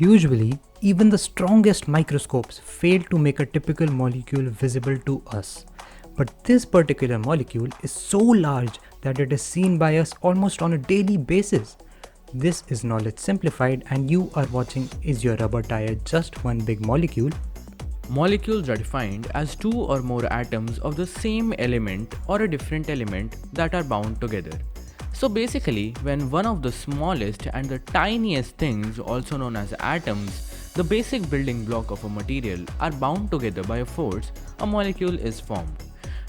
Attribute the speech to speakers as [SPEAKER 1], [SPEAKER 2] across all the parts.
[SPEAKER 1] Usually, even the strongest microscopes fail to make a typical molecule visible to us. But this particular molecule is so large that it is seen by us almost on a daily basis. This is Knowledge Simplified, and you are watching Is Your Rubber Tire Just One Big Molecule?
[SPEAKER 2] Molecules are defined as two or more atoms of the same element or a different element that are bound together. So basically, when one of the smallest and the tiniest things, also known as atoms, the basic building block of a material, are bound together by a force, a molecule is formed.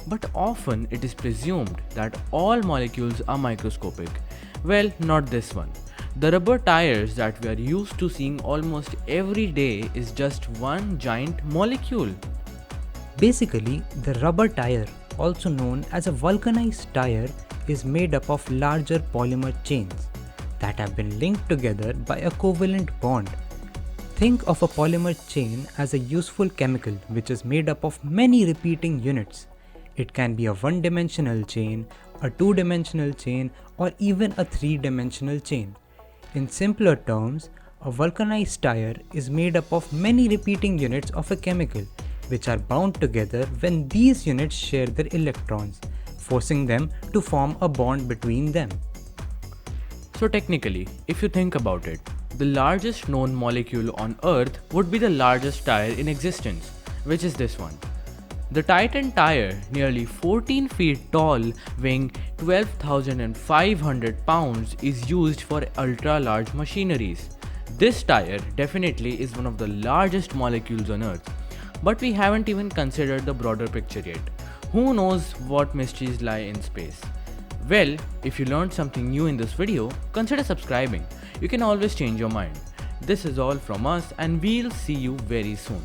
[SPEAKER 2] But often it is presumed that all molecules are microscopic. Well, not this one. The rubber tires that we are used to seeing almost every day is just one giant molecule.
[SPEAKER 1] Basically, the rubber tire, also known as a vulcanized tire, is made up of larger polymer chains that have been linked together by a covalent bond. Think of a polymer chain as a useful chemical which is made up of many repeating units. It can be a one-dimensional chain, a two-dimensional chain, or even a three-dimensional chain. In simpler terms, a vulcanized tire is made up of many repeating units of a chemical which are bound together when these units share their electrons, forcing them to form a bond between them.
[SPEAKER 2] So technically, if you think about it, the largest known molecule on Earth would be the largest tire in existence, which is this one. The Titan tire, nearly 14 feet tall, weighing 12,500 pounds, is used for ultra-large machineries. This tire definitely is one of the largest molecules on Earth, but we haven't even considered the broader picture yet. Who knows what mysteries lie in space? Well, if you learned something new in this video, consider subscribing. You can always change your mind. This is all from us, and we'll see you very soon.